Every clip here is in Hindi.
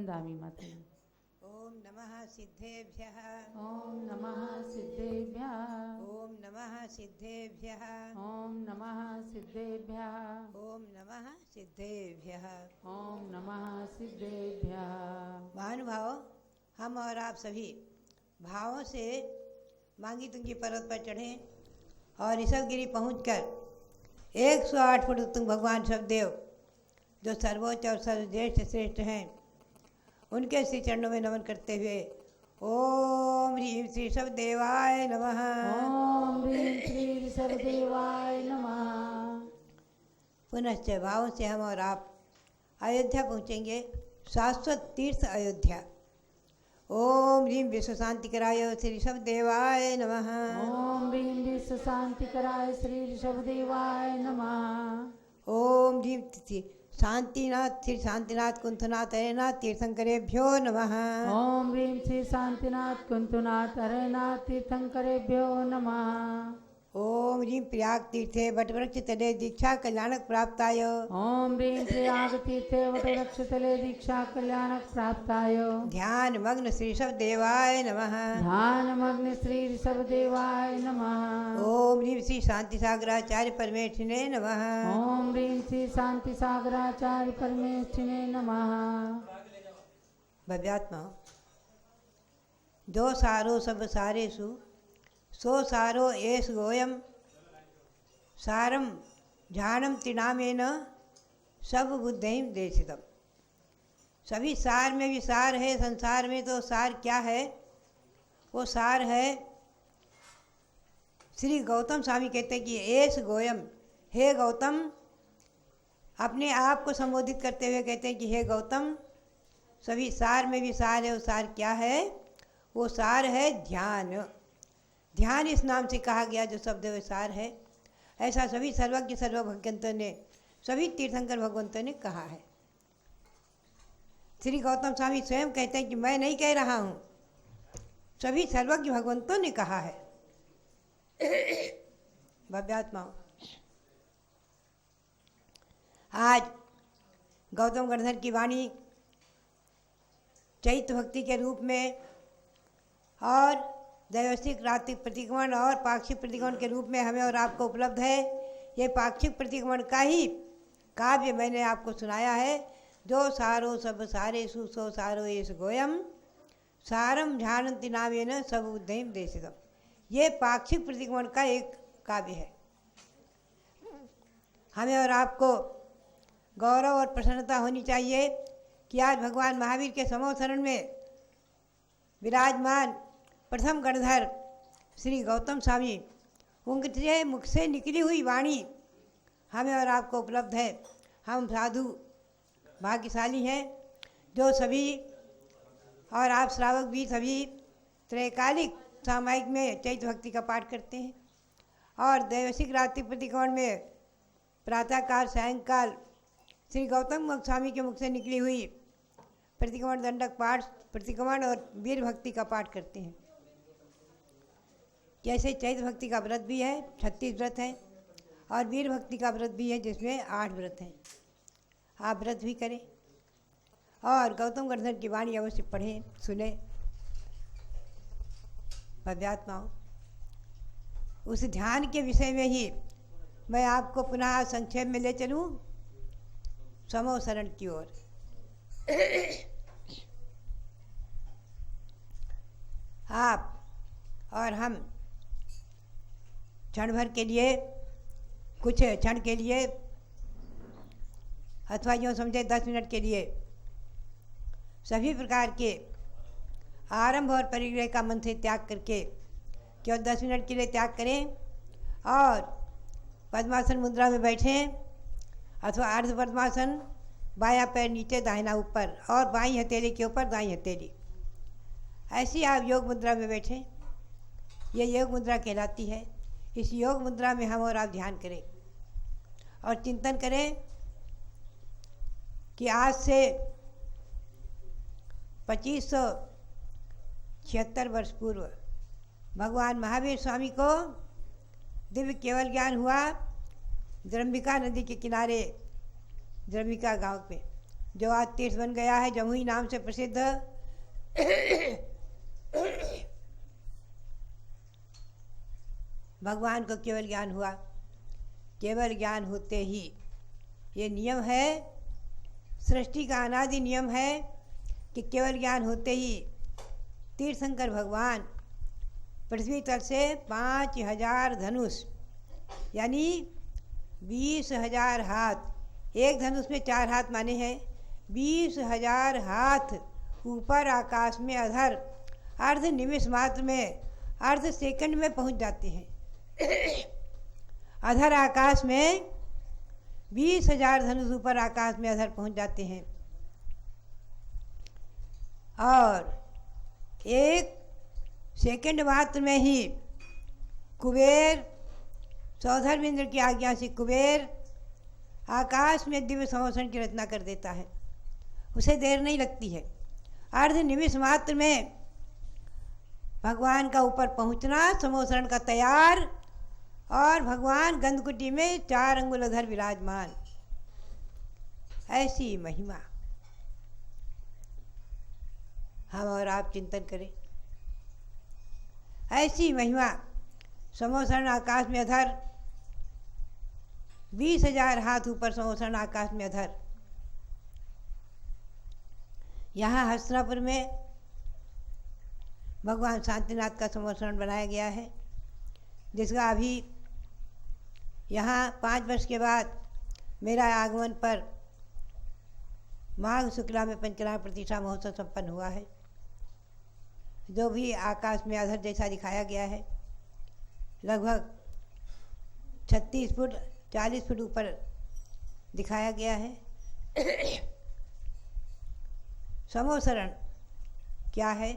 वंदामि माते। ओम नमः सिद्धेभ्यः। ओम नमः सिद्धेभ्यः। ओम नमः सिद्धेभ्यः। ओम नमः सिद्धेभ्यः। ओम नमः सिद्धेभ्यः। ओम नमः सिद्धेभ्यः। महानुभाव, हम और आप सभी भावों से मांगी तुंगी पर्वत पर चढ़े और ऋषभगिरी पहुंचकर 108 फुट उत्तुंग भगवान शबदेव जो सर्वोच्च और सर्वश्रेष्ठ श्रेष्ठ हैं उनके श्री चरणों में नमन करते हुए ओम ह्रीं श्री ऋषभदेवाय नमः। ओम ह्रीं श्री ऋषभदेवाय नमः। पुनश्च भावों से हम और आप अयोध्या पहुँचेंगे, शाश्वत तीर्थ अयोध्या। ओम ह्रीं विश्व शांतिकराय श्री ऋषभदेवाय नमः। ओम ह्रीं विश्व शांतिकराय श्री ऋषभदेवाय नमः। ओम ह्रीं शांतिनाथ श्री शांतिनाथ कुंथनाथ हरेनाथ तीर्थंकरेभ्यो नमः। ओम ह्रीं श्री शांतिनाथ कुंतुनाथ हरेनाथ तीर्थंकरेभ्यो नमः। ओम ह्रीं प्रयाग तीर्थे वटवृक्ष तले दीक्षा कल्याणक प्राप्ताय। ओम ह्रीं प्रयाग तीर्थे वटवृक्षतले दीक्षा कल्याणक प्राप्ताय। ध्यान मग्न श्री ऋषभदेवाय नमः। ध्यान मग्न श्री ऋषभदेवाय नमः। ओम ह्रीं श्री शांति सागराचार्य परमेष्ठिने नमः। ओम ह्रीं श्री शांति सागराचार्य परमेष्ठिने नमः। भव्यात्मा जो सारो सब सारेषु सो सारो एष गोयम सारम झानम त्रिनामेन सब बुद्धि देशितम। सभी सार में भी सार है। संसार में तो सार क्या है? वो सार है। श्री गौतम स्वामी कहते हैं कि एष गोयम, हे गौतम, अपने आप को संबोधित करते हुए कहते हैं कि हे गौतम, सभी सार में भी सार है। वो सार क्या है? वो सार है ध्यान। ध्यान इस नाम से कहा गया जो शब्द व सार है। ऐसा सभी सर्वज्ञ सर्व भगवंतों ने, सभी तीर्थंकर भगवंतों ने कहा है। श्री गौतम स्वामी स्वयं कहते हैं कि मैं नहीं कह रहा हूँ, सभी सर्वज्ञ भगवंतों ने कहा है। भव्यात्माओं, आज गौतम गणधर की वाणी चैत्य भक्ति के रूप में और दैवस्तिक रात्रिक प्रतिक्रमण और पाक्षिक प्रतिक्रमण के रूप में हमें और आपको उपलब्ध है। ये पाक्षिक प्रतिक्रमण का ही काव्य मैंने आपको सुनाया है। जो सारो सब सारेषु सो सारो एष गोयम सारम झानन्ति नामेन सब बुद्धि देशितम। ये पाक्षिक प्रतिक्रमण का एक काव्य है। हमें और आपको गौरव और प्रसन्नता होनी चाहिए कि आज भगवान महावीर के समोसरण में विराजमान प्रथम गणधर श्री गौतम स्वामी, उनके मुख से निकली हुई वाणी हमें और आपको उपलब्ध है। हम साधु भाग्यशाली हैं जो सभी और आप श्रावक भी सभी त्रैकालिक सामायिक में चैत्य भक्ति का पाठ करते हैं और दैवसिक रात्रि प्रतिक्रमण में प्रातःकाल सायंकाल श्री गौतम स्वामी के मुख से निकली हुई प्रतिक्रमण दंडक पाठ, प्रतिक्रमण और वीर भक्ति का पाठ करते हैं। जैसे चैत्य भक्ति का व्रत भी है, 36 व्रत हैं, और वीर भक्ति का व्रत भी है जिसमें 8 व्रत हैं। आप व्रत भी करें और गौतम गणधर की वाणी अवश्य पढ़ें, सुने। भव्यात्माओं, उस ध्यान के विषय में ही मैं आपको पुनः संक्षेप में ले चलूं समोसरण की ओर। आप और हम क्षण भर के लिए, कुछ क्षण के लिए, अथवा यूँ समझे 10 मिनट के लिए सभी प्रकार के आरंभ और परिग्रह का मन से त्याग करके केवल 10 मिनट के लिए त्याग करें और पद्मासन मुद्रा में बैठें अथवा अर्ध पद्मासन, बायां पैर नीचे दाहिना ऊपर और बाईं हथेली के ऊपर दाईं हथेली, ऐसी आप योग मुद्रा में बैठें। ये योग मुद्रा कहलाती है। इस योग मुद्रा में हम और आप ध्यान करें और चिंतन करें कि आज से 2576 वर्ष पूर्व भगवान महावीर स्वामी को दिव्य केवल ज्ञान हुआ। द्रंबिका नदी के किनारे, द्रंबिका गांव में जो आज तीर्थ बन गया है, जमुई नाम से प्रसिद्ध। भगवान को केवल ज्ञान हुआ। केवल ज्ञान होते ही, ये नियम है, सृष्टि का अनादि नियम है कि केवल ज्ञान होते ही तीर्थंकर भगवान पृथ्वी तल से 5000 धनुष यानी 20,000 हाथ, एक धनुष में 4 हाथ माने हैं, 20,000 हाथ ऊपर आकाश में अधर अर्ध निमिष मात्र में, अर्ध सेकंड में पहुंच जाते हैं। अधर आकाश में 20,000 धनुष ऊपर आकाश में अधर पहुंच जाते हैं और एक सेकंड मात्र में ही कुबेर, सौधर्मेंद्र की आज्ञा से कुबेर आकाश में दिव्य संवत्सरण की रचना कर देता है। उसे देर नहीं लगती है। अर्ध निमिष मात्र में भगवान का ऊपर पहुंचना, संवत्सरण का तैयार, और भगवान गंधकुटी में 4 अंगुल अधर विराजमान। ऐसी महिमा हम और आप चिंतन करें। ऐसी महिमा, संवत्सरण आकाश में अधर, 20,000 हाथ ऊपर संवत्सरण आकाश में अधर। यहाँ हस्तिनापुर में भगवान शांतिनाथ का संवत्सरण बनाया गया है, जिसका अभी यहाँ 5 वर्ष के बाद मेरा आगमन पर माघ शुक्ला में पंचकर्म प्रतिष्ठा महोत्सव संपन्न हुआ है। जो भी आकाश में अधर जैसा दिखाया गया है, लगभग 36 फुट 40 फुट ऊपर दिखाया गया है। संवत्सरण क्या है?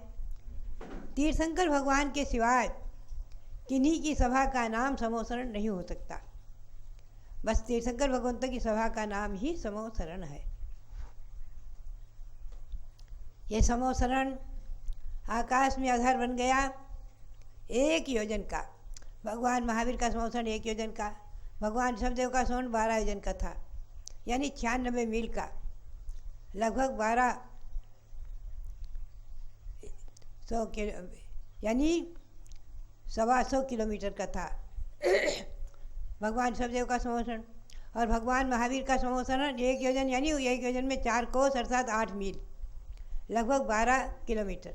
तीर्थंकर भगवान के सिवाय किन्हीं की सभा का नाम संवत्सरण नहीं हो सकता। बस तीर्थंकर भगवंतों की सभा का नाम ही संवत्सरण है। ये संवत्सरण आकाश में अधर बन गया 1 योजन का। भगवान महावीर का संवत्सरण 1 योजन का, भगवान शबदेव का संवत्सरण 12 योजन का था, यानी 96 मील का, लगभग 1200 यानी 125 किलोमीटर का था भगवान शबदेव का संवत्सरण। और भगवान महावीर का संवत्सरण 1 योजन, यानी 1 योजन में 4 कोस अर्थात 8 मील, लगभग 12 किलोमीटर।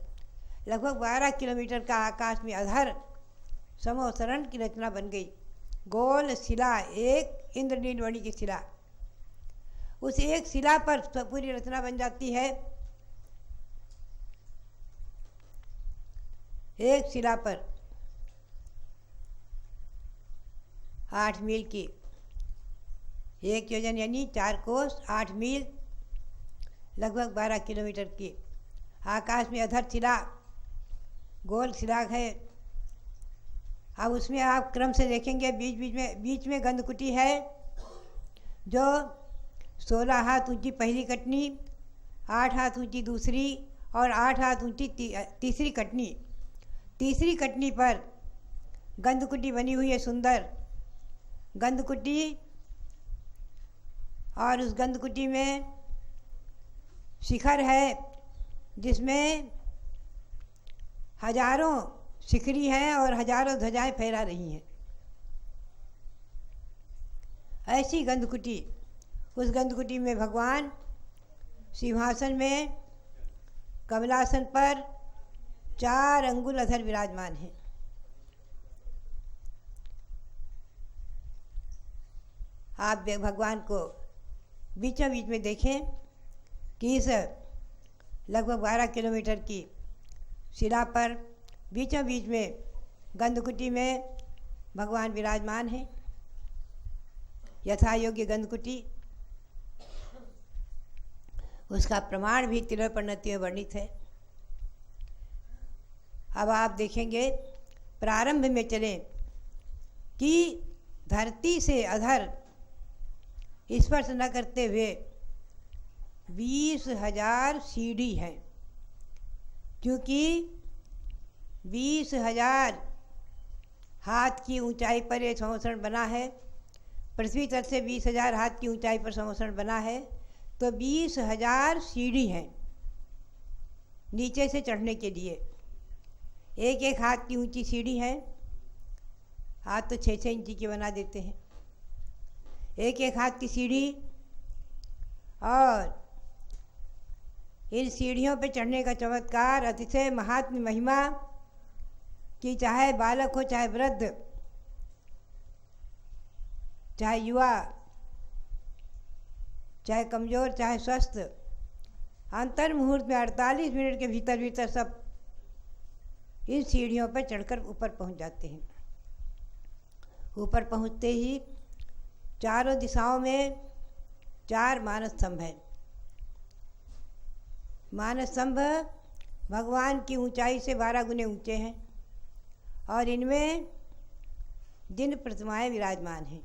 लगभग 12 किलोमीटर का आकाश में अधर संवत्सरण की रचना बन गई। गोल शिला, एक इंद्रनील मणि की शिला, उस एक शिला पर पूरी रचना बन जाती है। एक शिला पर 8 मील की, 1 योजन यानी 4 कोस 8 मील, लगभग 12 किलोमीटर की आकाश में अधर शिला, गोल शिला है। अब उसमें आप क्रम से देखेंगे, बीच में गंधकुटी है, जो 16 हाथ ऊंची पहली कटनी, 8 हाथ ऊंची दूसरी और 8 हाथ ऊंची तीसरी कटनी। तीसरी कटनी पर गंधकुटी बनी हुई है, सुंदर गंधकुटी। और उस गंधकुटी में शिखर है, जिसमें हजारों शिखरी हैं और हजारों ध्वजाएं फहरा रही हैं। ऐसी गंधकुटी, उस गंधकुटी में भगवान सिंहासन में कमलासन पर 4 अंगुल अधर विराजमान हैं। आप भगवान को बीचों बीच में देखें कि इस लगभग 12 किलोमीटर की शिला पर बीचों बीच में गंधकुटी में भगवान विराजमान हैं। यथा योग्य गंधकुटी, उसका प्रमाण भी तिलोपन्नति में वर्णित है। अब आप देखेंगे, प्रारंभ में चलें कि धरती से अधर स्पर्श न करते हुए 20,000 सीढ़ी हैं, क्योंकि 20,000 हाथ की ऊंचाई पर यह संवत्सरण बना है। पृथ्वी तल से 20,000 हाथ की ऊंचाई पर संवत्सरण बना है, तो 20,000 सीढ़ी हैं नीचे से चढ़ने के लिए। एक एक हाथ की ऊंची सीढ़ी है, हाथ तो 6-6 इंची की बना देते हैं, एक एक हाथ की सीढ़ी। और इन सीढ़ियों पे चढ़ने का चमत्कार अतिशय महात्म्य महिमा कि चाहे बालक हो, चाहे वृद्ध, चाहे युवा, चाहे कमज़ोर, चाहे स्वस्थ, अंतर मुहूर्त में 48 मिनट के भीतर भीतर सब इन सीढ़ियों पर चढ़कर ऊपर पहुंच जाते हैं। ऊपर पहुंचते ही चारों दिशाओं में 4 मानस स्तंभ हैं। मानस स्तंभ भगवान की ऊंचाई से 12 गुने ऊंचे हैं और इनमें दिन प्रतिमाएं विराजमान हैं।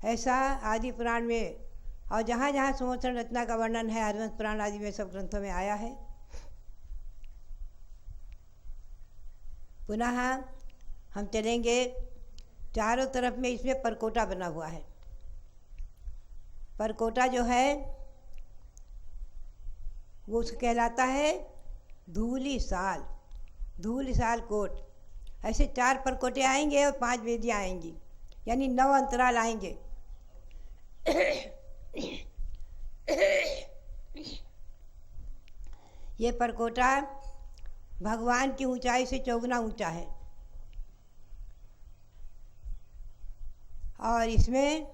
ऐसा आदि पुराण में और जहाँ जहाँ संवत्सरण रचना का वर्णन है, हरिवंश पुराण आदि में सब ग्रंथों में आया है। पुनः हम चलेंगे, चारों तरफ में इसमें परकोटा बना हुआ है। परकोटा जो है वो उसको कहलाता है धूली साल, धूली साल कोट। ऐसे 4 परकोटे आएंगे और 5 वेदियाँ आएंगी, यानी 9 अंतराल आएंगे। ये परकोटा भगवान की ऊंचाई से 4 गुना ऊंचा है और इसमें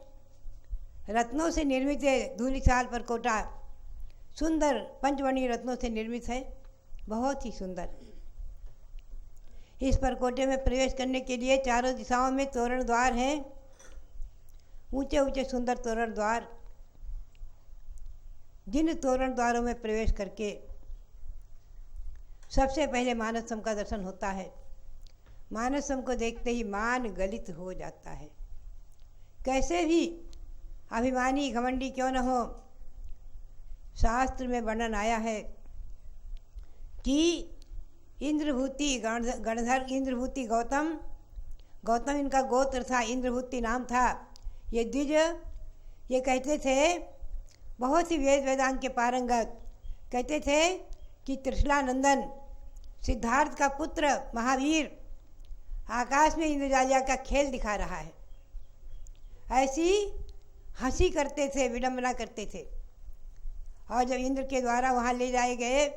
रत्नों से निर्मित है। धूलिसाल परकोटा सुंदर पंचवर्णीय रत्नों से निर्मित है, बहुत ही सुंदर। इस परकोटे में प्रवेश करने के लिए चारों दिशाओं में तोरण द्वार हैं, ऊंचे ऊंचे सुंदर तोरण द्वार। जिन तोरण द्वारों में प्रवेश करके सबसे पहले मानस स्तंभ का दर्शन होता है। मानस स्तंभ को देखते ही मान गलित हो जाता है। कैसे भी अभिमानी घमंडी क्यों न हो, शास्त्र में वर्णन आया है कि इंद्रभूति गणधर इंद्रभूति गौतम इनका गोत्र था, इंद्रभूति नाम था। ये द्विज ये कहते थे, बहुत ही वेद वेदांत के पारंगत, कहते थे कि त्रिशलानंदन सिद्धार्थ का पुत्र महावीर आकाश में इंद्रजालिया का खेल दिखा रहा है। ऐसी हंसी करते थे, विडंबना करते थे। और जब इंद्र के द्वारा वहाँ ले जाए गए,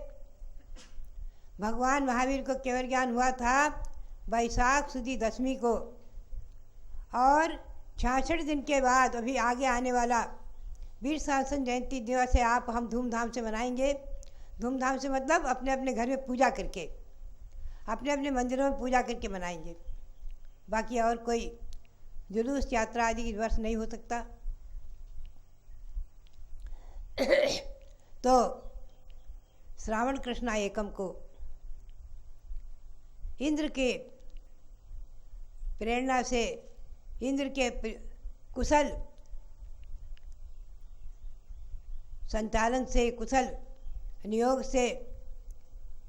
भगवान महावीर को केवल ज्ञान हुआ था वैशाख सुदी 10वीं को, और 66 दिन के बाद अभी आगे आने वाला वीर शासन जयंती दिवस है। आप हम धूमधाम से मनाएंगे। धूमधाम से मतलब अपने अपने घर में पूजा करके, अपने अपने मंदिरों में पूजा करके मनाएंगे। बाकी और कोई जुलूस यात्रा आदि इस वर्ष नहीं हो सकता। तो श्रावण कृष्णा एकम को इंद्र के प्रेरणा से, इंद्र के कुशल संचालन से, कुशल नियोग से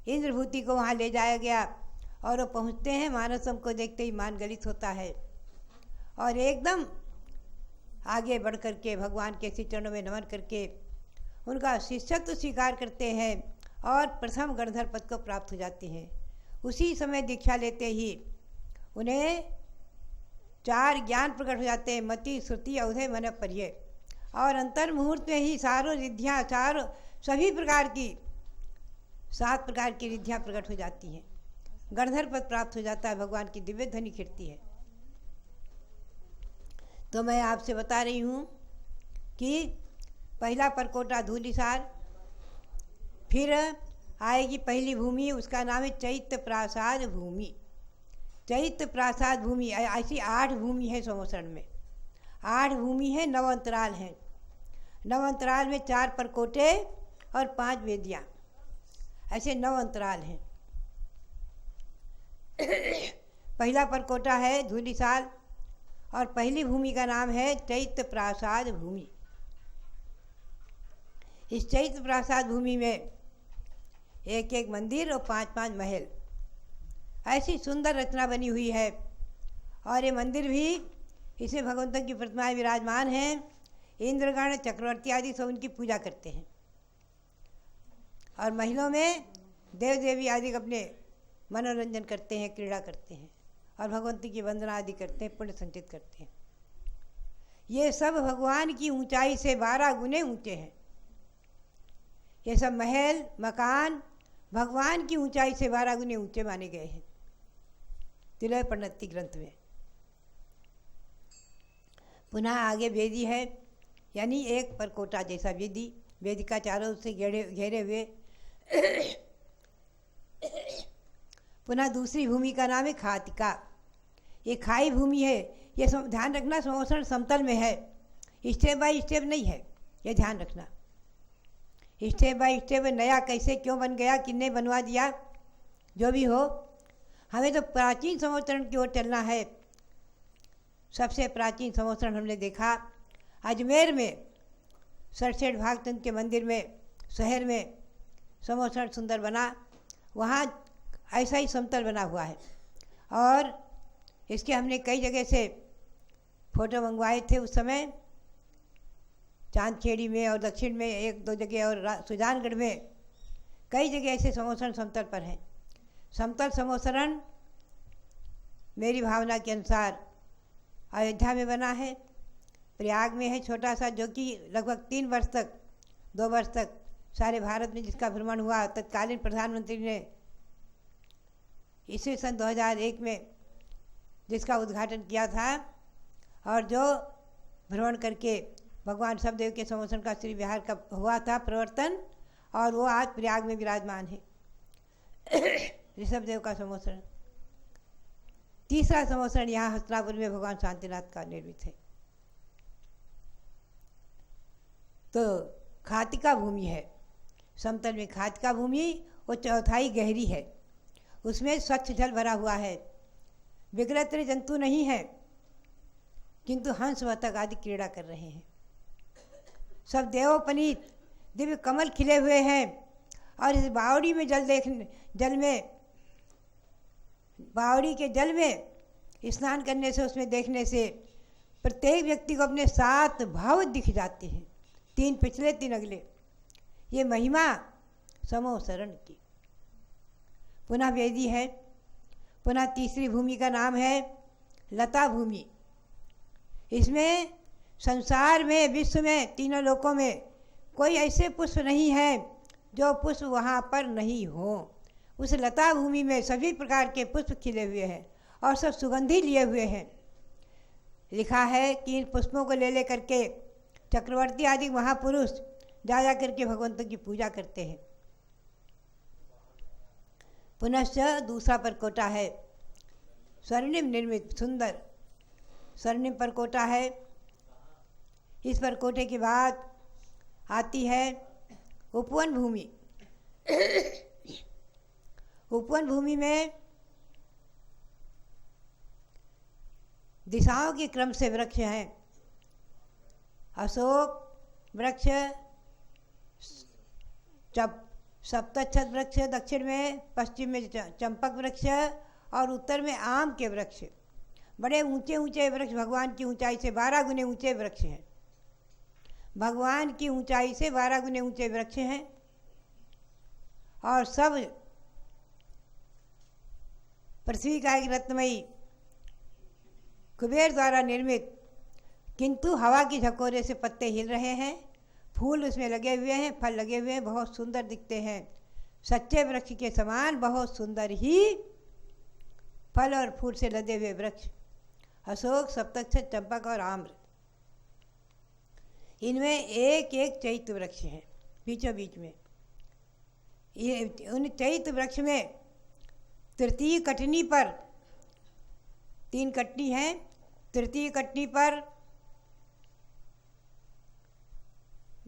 इंद्रभूति को वहाँ ले जाया गया और वो पहुँचते हैं। मानस स्तंभ को देखते ही मान गलित होता है और एकदम आगे बढ़ करके भगवान के श्री चरणों में नमन करके उनका शिष्यत्व स्वीकार करते हैं और प्रथम गणधर पद को प्राप्त हो जाते हैं। उसी समय दीक्षा लेते ही उन्हें 4 ज्ञान प्रकट हो जाते हैं, मति श्रुति अवधेय मन पर्य। और अंतर मुहूर्त में ही सारों रिद्धियाँ, चारों सभी प्रकार की 7 प्रकार की रिद्धियाँ प्रकट हो जाती हैं। गणधर पद प्राप्त हो जाता है, भगवान की दिव्य ध्वनि खिड़ती है। तो मैं आपसे बता रही हूँ कि पहला परकोटा धूलिसाल, फिर आएगी पहली भूमि, उसका नाम है चैत्य प्रासाद भूमि। चैत्य प्रासाद भूमि ऐसी 8 भूमि है संवत्सरण में। 8 भूमि है, 9 अंतराल हैं। 9 अंतराल में 4 परकोटे और 5 वेदियाँ, ऐसे 9 अंतराल हैं। पहला परकोटा है धूलिसाल और पहली भूमि का नाम है चैत्य प्रासाद भूमि। इस चैत्य प्रासाद भूमि में एक एक मंदिर और 5-5 महल, ऐसी सुंदर रचना बनी हुई है। और ये मंदिर भी, इसमें भगवंतों की प्रतिमाएं विराजमान हैं। इंद्रगण चक्रवर्ती आदि सब उनकी पूजा करते हैं। और महलों में देव देवी आदि अपने मनोरंजन करते हैं, क्रीड़ा करते हैं और भगवंती की वंदना आदि करते हैं, पुण्य संचित करते हैं। ये सब भगवान की ऊंचाई से 12 गुने ऊंचे हैं। ये सब महल मकान भगवान की ऊंचाई से 12 गुने ऊंचे माने गए हैं तिलय प्रणति ग्रंथ में। पुनः आगे वेदी है, यानी एक परकोटा जैसा वेदी, वेदिका चारों से घेरे हुए। पुनः दूसरी भूमि का नाम है खातिका। ये खाई भूमि है। ये ध्यान रखना, समोसण समतल में है, स्टेप बाय स्टेप नहीं है, ये ध्यान रखना। स्टेप बाय स्टेप नया कैसे क्यों बन गया, किसने बनवा दिया, जो भी हो, हमें तो प्राचीन समोसण की ओर चलना है। सबसे प्राचीन समोसण हमने देखा अजमेर में सरसेठ भागचंद के मंदिर में, शहर में समोसण सुंदर बना। वहाँ ऐसा ही समतल बना हुआ है और इसके हमने कई जगह से फोटो मंगवाए थे उस समय। चांदखेड़ी में और दक्षिण में 1-2 जगह और सुजानगढ़ में कई जगह ऐसे समोसण समतल पर हैं। समतल समोसरण मेरी भावना के अनुसार अयोध्या में बना है, प्रयाग में है छोटा सा, जो कि लगभग 2 वर्ष तक सारे भारत में जिसका भ्रमण हुआ। तत्कालीन प्रधानमंत्री ने ईस्वी सन 2001 में जिसका उद्घाटन किया था और जो भ्रमण करके भगवान सबदेव के समोसण का श्री विहार का हुआ था प्रवर्तन, और वो आज प्रयाग में विराजमान है ऋषभदेव का समोसण। तीसरा समोसण यहाँ हस्तिनापुर में भगवान शांतिनाथ का निर्मित है। तो खातिका भूमि है, समतल में खातिका भूमि, वो 1/4 गहरी है, उसमें स्वच्छ जल भरा हुआ है, विग्रह जंतु नहीं है, किंतु हंस बतख आदि क्रीड़ा कर रहे हैं। सब देवोपनीत दिव्य कमल खिले हुए हैं। और इस बावड़ी में बावड़ी के जल में स्नान करने से, उसमें देखने से प्रत्येक व्यक्ति को अपने 7 भाव दिख जाते हैं, 3 पिछले 3 अगले। ये महिमा समोसरण की। पुनः वेदी है। पुनः तीसरी भूमि का नाम है लता भूमि। इसमें संसार में, विश्व में, तीनों लोकों में कोई ऐसे पुष्प नहीं है जो पुष्प वहाँ पर नहीं हो। उस लता भूमि में सभी प्रकार के पुष्प खिले हुए हैं और सब सुगंधी लिए हुए हैं। लिखा है कि इन पुष्पों को ले करके चक्रवर्ती आदि महापुरुष जा करके भगवंतों की पूजा करते हैं। पुनश्च दूसरा परकोटा है, स्वर्णिम निर्मित सुंदर स्वर्णिम परकोटा है। इस परकोटे के बाद आती है उपवन भूमि। उपवन भूमि में दिशाओं के क्रम से वृक्ष हैं। अशोक वृक्ष, सप्तच्छद वृक्ष दक्षिण में, पश्चिम में चंपक वृक्ष और उत्तर में आम के वृक्ष। बड़े ऊंचे ऊंचे वृक्ष, भगवान की ऊंचाई से 12 गुने ऊंचे वृक्ष हैं। भगवान की ऊंचाई से 12 गुने ऊंचे वृक्ष हैं और सब पृथ्वी का एक रत्नमयी कुबेर द्वारा निर्मित, किंतु हवा की झकोरे से पत्ते हिल रहे हैं, फूल उसमें लगे हुए हैं, फल लगे हुए हैं, बहुत सुंदर दिखते हैं। सच्चे वृक्ष के समान बहुत सुंदर ही फल और फूल से लदे हुए वृक्ष अशोक, सप्तच्छद, चंपक और आम्र। इनमें एक एक चैत्य वृक्ष है बीचों बीच में। ये उन चैत्य वृक्ष में तृतीय कटनी पर 3 कटनी हैं। तृतीय कटनी पर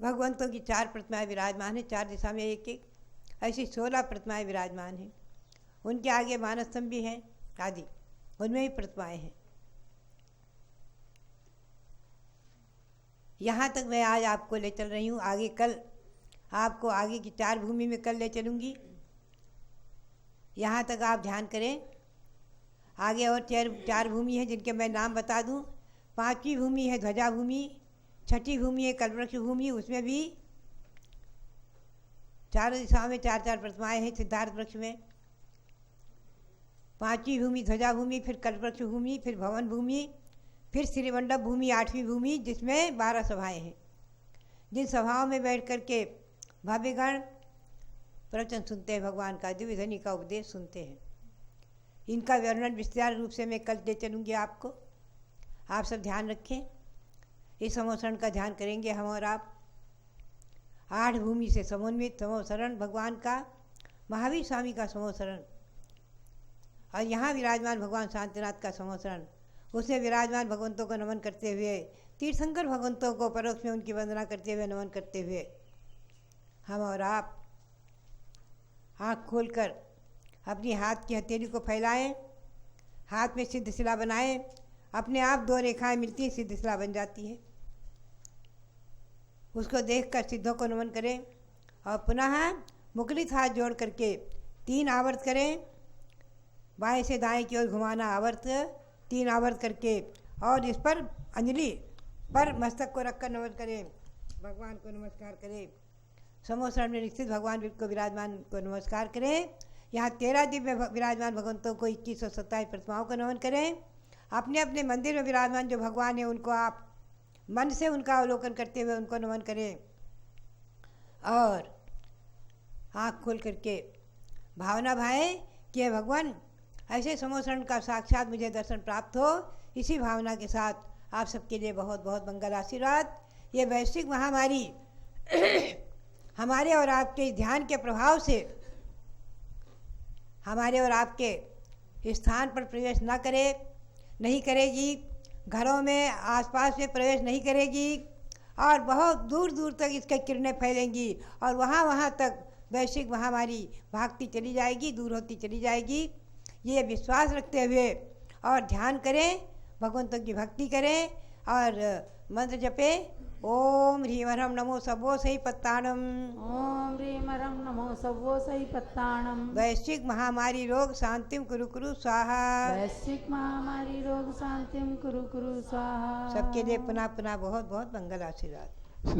भगवंतों की 4 प्रतिमाएं विराजमान हैं, 4 दिशा में एक एक, ऐसी 16 प्रतिमाएं विराजमान हैं। उनके आगे मानस्तंभ भी हैं आदि, उनमें भी प्रतिमाएं हैं। यहाँ तक मैं आज आपको ले चल रही हूँ। आगे कल आपको आगे की 4 भूमि में कल ले चलूँगी। यहाँ तक आप ध्यान करें। आगे और 4 भूमि है जिनके मैं नाम बता दूँ। 5वीं भूमि है ध्वजा भूमि, छठी भूमि है कल्पवृक्ष भूमि, उसमें भी चारों दिशाओं में 4-4 प्रतिमाएं हैं सिद्धार्थ वृक्ष में। 5वीं भूमि ध्वजा भूमि, फिर कल्पवृक्ष भूमि, फिर भवन भूमि, फिर श्रीमंडप भूमि 8वीं भूमि, जिसमें 12 सभाएं हैं। जिन सभाओं में बैठ कर के भाव्यगण प्रवचन सुनते हैं, भगवान का दिव्य ध्वनि का उपदेश सुनते हैं। इनका वर्णन विस्तार रूप से मैं कल दे चलूँगी आपको। आप सब ध्यान रखें, इस समोसरण का ध्यान करेंगे हम और आप। 8 भूमि से समन्वित समोसरण भगवान का, महावीर स्वामी का समोसरण, और यहाँ विराजमान भगवान शांतिनाथ का समोसरण। उसमें विराजमान भगवंतों को नमन करते हुए, तीर्थंकर भगवंतों को परोक्ष में उनकी वंदना करते हुए, नमन करते हुए हम और आप आँख खोलकर अपनी हाथ की हथेली को फैलाएं, हाथ में सिद्ध शिला बनाएं। अपने आप 2 रेखाएं मिलती हैं, सिद्ध शिला बन जाती है। उसको देखकर सिद्धों को नमन करें और पुनः मुखलित हाथ जोड़ करके 3 आवर्त करें। बाएं से दाएं की ओर घुमाना आवर्त, 3 आवर्त करके, और इस पर अंजलि पर मस्तक को रखकर नमन करें, भगवान को नमस्कार करें। समोसरण में निश्चित भगवान को विराजमान को नमस्कार करें। यहाँ 13 दिव्य विराजमान भगवंतों को 2127 प्रतिमाओं को नमन करें। अपने अपने मंदिर में विराजमान जो भगवान है उनको आप मन से उनका अवलोकन करते हुए उनको नमन करें और आँख खोल करके भावना भाएं कि हे भगवान ऐसे समोसरण का साक्षात मुझे दर्शन प्राप्त हो। इसी भावना के साथ आप सबके लिए बहुत बहुत मंगल आशीर्वाद। ये वैश्विक महामारी हमारे और आपके ध्यान के प्रभाव से हमारे और आपके स्थान पर प्रवेश न करे, नहीं करेगी, घरों में आसपास में प्रवेश नहीं करेगी, और बहुत दूर दूर तक इसकी किरणें फैलेंगी और वहाँ वहाँ तक वैश्विक महामारी भागती चली जाएगी, दूर होती चली जाएगी। ये विश्वास रखते हुए और ध्यान करें, भगवंतों की भक्ति करें और मंत्र जपे। ओम ह्रीं ह्रं नमो सवो सही पत्ताणम। ओम ह्रीं ह्रं नमो सवो सही पत्ताणम। वैश्विक महामारी रोग शांतिम कुरु कुरु स्वाहा। वैश्विक महामारी रोग शांतिम कुरु कुरु स्वाहा। सबके लिए पुनः पुनः बहुत बहुत मंगल आशीर्वाद।